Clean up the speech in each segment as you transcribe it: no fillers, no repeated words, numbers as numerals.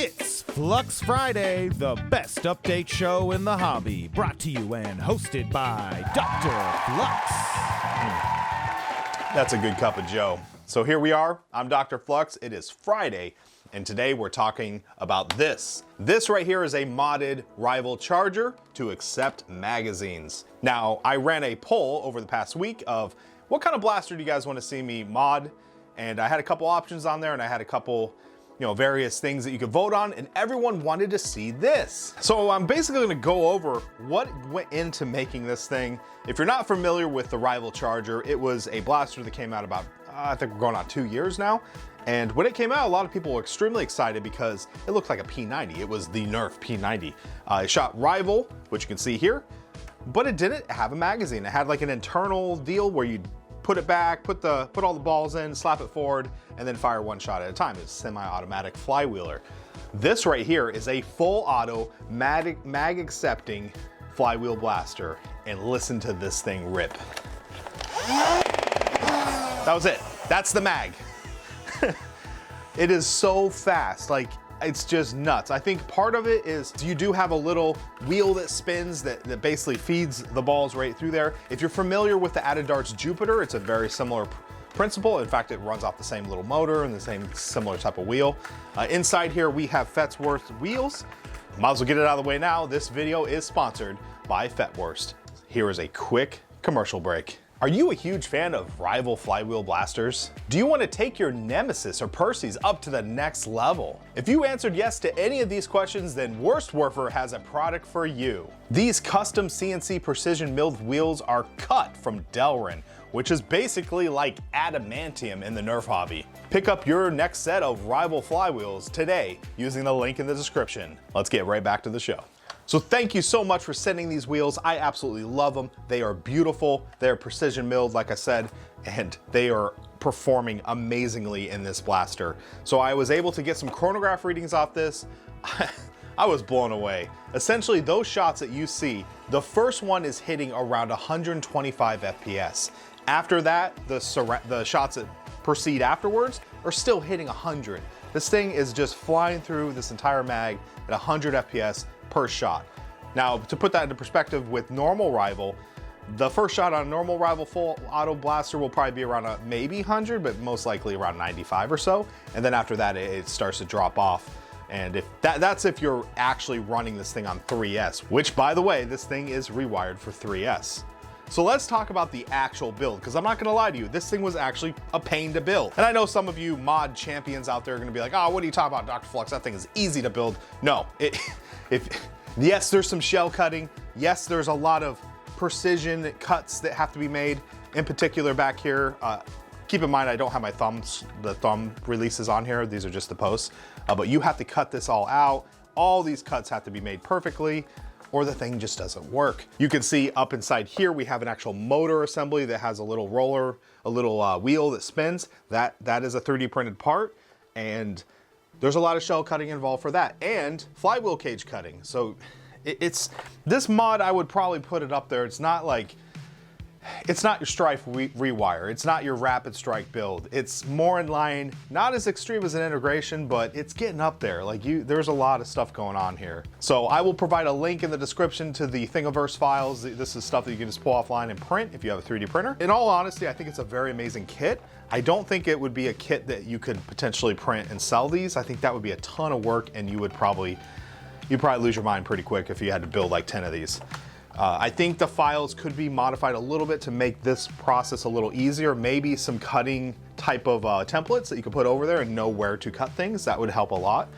It's Flux Friday, the best update show in the hobby, brought to you and hosted by DrFlux. That's a good cup of joe. So here we are, I'm DrFlux, it is Friday, and today we're talking about this. This right here is a modded Rival Charger to accept magazines. Now, I ran a poll over the past week of what kind of blaster do you guys want to see me mod? And I had a couple options on there, and I had a couple various things that you could vote on, and everyone wanted to see this. So I'm basically gonna go over what went into making this thing. If you're not familiar with the Rival Charger, it was a blaster that came out about, I think we're going on 2 years now. And when it came out, a lot of people were extremely excited because it looked like a P90. It was the Nerf P90. It shot Rival, which you can see here, but it didn't have a magazine. It had like an internal deal where you put it back, put all the balls in, slap it forward, and then fire one shot at a time. It's semi-automatic flywheeler. This right here is a full auto mag accepting flywheel blaster, and listen to this thing rip. That was it. That's the mag. It is so fast, like it's just nuts. I think part of it is you do have a little wheel that spins that basically feeds the balls right through there. If you're familiar with the Adidart's Jupiter, it's a very similar principle. In fact, it runs off the same little motor and the same similar type of wheel. Inside here, we have Fetwurst wheels. Might as well get it out of the way now. This video is sponsored by Fetwurst. Here is a quick commercial break. Are you a huge fan of Rival flywheel blasters? Do you want to take your Nemesis or Percy's up to the next level? If you answered yes to any of these questions, then WurstWerfer has a product for you. These custom CNC precision milled wheels are cut from Delrin, which is basically like adamantium in the Nerf hobby. Pick up your next set of Rival flywheels today using the link in the description. Let's get right back to the show. So thank you so much for sending these wheels. I absolutely love them. They are beautiful. They're precision milled, like I said, and they are performing amazingly in this blaster. So I was able to get some chronograph readings off this. I was blown away. Essentially, those shots that you see, the first one is hitting around 125 FPS. After that, the shots that proceed afterwards are still hitting 100. This thing is just flying through this entire mag at 100 FPS per shot. Now, to put that into perspective with normal Rival, the first shot on a normal Rival full auto blaster will probably be around maybe 100, but most likely around 95 or so. And then after that, it starts to drop off. And if that's if you're actually running this thing on 3S, which by the way, this thing is rewired for 3S. So let's talk about the actual build, because I'm not gonna lie to you, this thing was actually a pain to build. And I know some of you mod champions out there are gonna be like, oh, what are you talking about, DrFlux? That thing is easy to build. No, yes, there's some shell cutting. Yes, there's a lot of precision cuts that have to be made. In particular back here, keep in mind I don't have my the thumb releases on here. These are just the posts. But you have to cut this all out. All these cuts have to be made perfectly, or the thing just doesn't work. You can see up inside here, we have an actual motor assembly that has a little roller, a little wheel that spins. That is a 3D printed part, and there's a lot of shell cutting involved for that, and flywheel cage cutting. So it's this mod, I would probably put it up there. It's not your Strife rewire. It's not your rapid strike build. It's more in line, not as extreme as an integration, but it's getting up there. Like there's a lot of stuff going on here. So I will provide a link in the description to the Thingiverse files. This is stuff that you can just pull offline and print if you have a 3D printer. In all honesty, I think it's a very amazing kit. I don't think it would be a kit that you could potentially print and sell these. I think that would be a ton of work, and you'd probably lose your mind pretty quick if you had to build like 10 of these. I think the files could be modified a little bit to make this process a little easier. Maybe some cutting type of templates that you could put over there and know where to cut things. That would help a lot.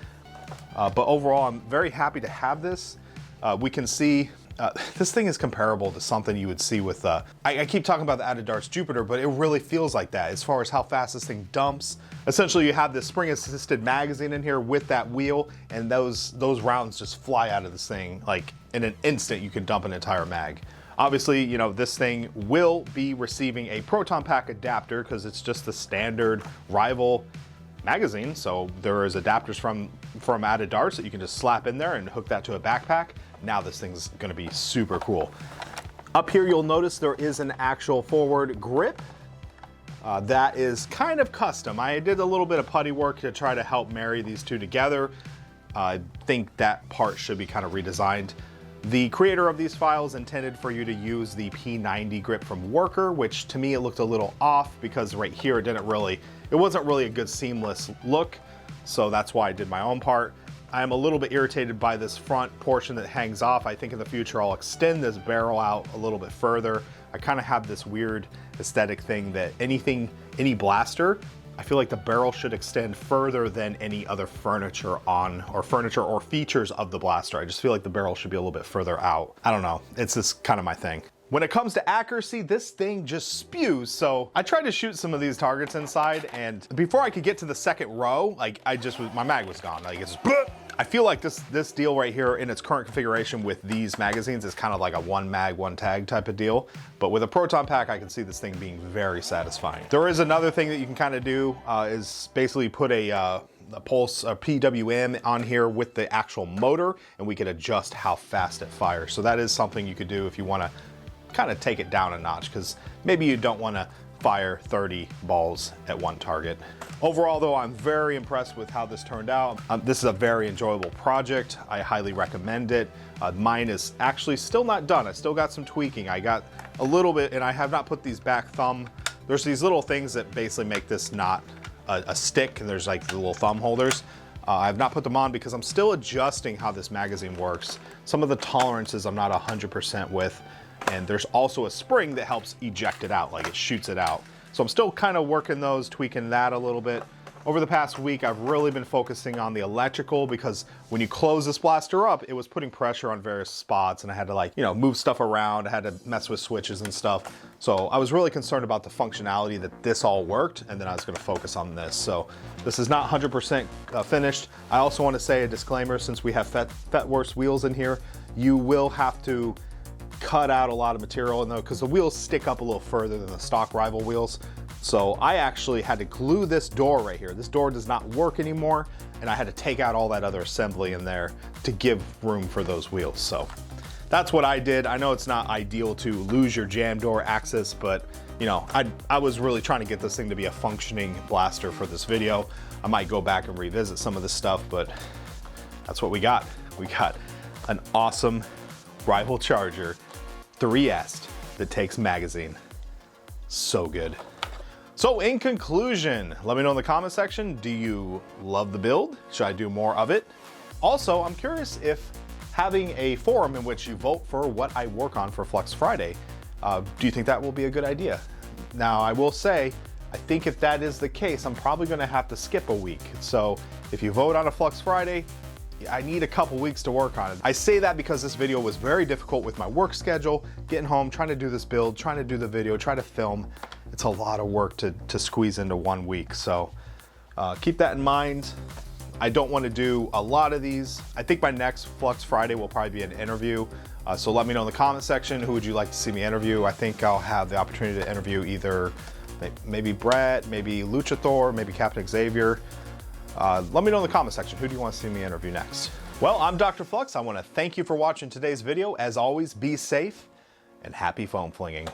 But overall, I'm very happy to have this. We can see this thing is comparable to something you would see with, I keep talking about the Adidart's Jupiter, but it really feels like that as far as how fast this thing dumps. Essentially, you have this spring-assisted magazine in here with that wheel, and those rounds just fly out of this thing. Like in an instant, you can dump an entire mag. Obviously, this thing will be receiving a proton pack adapter because it's just the standard Rival magazine. So there is adapters from Adidart's that you can just slap in there and hook that to a backpack. Now this thing's gonna be super cool. Up here, you'll notice there is an actual forward grip. That is kind of custom. I did a little bit of putty work to try to help marry these two together. I think that part should be kind of redesigned. The creator of these files intended for you to use the P90 grip from Worker, which to me it looked a little off because right here it wasn't really a good seamless look. So that's why I did my own part. I am a little bit irritated by this front portion that hangs off. I think in the future I'll extend this barrel out a little bit further. I kind of have this weird aesthetic thing that any blaster, I feel like the barrel should extend further than any other furniture or features of the blaster. I just feel like the barrel should be a little bit further out. I don't know, it's just kind of my thing. When it comes to accuracy, this thing just spews. So I tried to shoot some of these targets inside, and before I could get to the second row, like my mag was gone. Like it's just, I feel like this deal right here in its current configuration with these magazines is kind of like a one mag, one tag type of deal. But with a Proton Pack, I can see this thing being very satisfying. There is another thing that you can kind of do is basically put a pulse, a PWM on here with the actual motor, and we could adjust how fast it fires. So that is something you could do if you want to kind of take it down a notch, because maybe you don't want to fire 30 balls at one target. Overall though, I'm very impressed with how this turned out. This is a very enjoyable project. I highly recommend it. Mine is actually still not done. I still got some tweaking. I got a little bit, and I have not put these back thumb. There's these little things that basically make this not a stick, and there's like the little thumb holders. I've not put them on because I'm still adjusting how this magazine works. Some of the tolerances I'm not 100% with. And there's also a spring that helps eject it out, like it shoots it out. So I'm still kind of working those, tweaking that a little bit. Over the past week, I've really been focusing on the electrical, because when you close this blaster up, it was putting pressure on various spots, and I had to, like, you know, move stuff around. I had to mess with switches and stuff. So I was really concerned about the functionality, that this all worked, and then I was going to focus on this. So this is not 100% finished. I also want to say a disclaimer, since we have Fetwurst wheels in here, you will have to cut out a lot of material in there because the wheels stick up a little further than the stock Rival wheels. So I actually had to glue this door right here. This door does not work anymore, and I had to take out all that other assembly in there to give room for those wheels. So that's what I did. I know it's not ideal to lose your jam door access, but you know, I was really trying to get this thing to be a functioning blaster for this video. I might go back and revisit some of this stuff, but that's what we got. We got an awesome Rival Charger 3S that takes magazine. So good. So in conclusion, let me know in the comment section, do you love the build? Should I do more of it? Also, I'm curious if having a forum in which you vote for what I work on for Flux Friday, do you think that will be a good idea? Now, I will say, I think if that is the case, I'm probably gonna have to skip a week. So if you vote on a Flux Friday, I need a couple weeks to work on it. I say that because this video was very difficult with my work schedule, getting home, trying to do this build, trying to do the video, try to film. It's a lot of work to squeeze into 1 week. So keep that in mind. I don't want to do a lot of these. I think my next Flux Friday will probably be an interview. So let me know in the comment section, who would you like to see me interview? I think I'll have the opportunity to interview either maybe Brett, maybe Luchathor, maybe Captain Xavier. Let me know in the comment section, who do you want to see me interview next? Well, I'm DrFlux. I want to thank you for watching today's video. As always, be safe and happy foam flinging.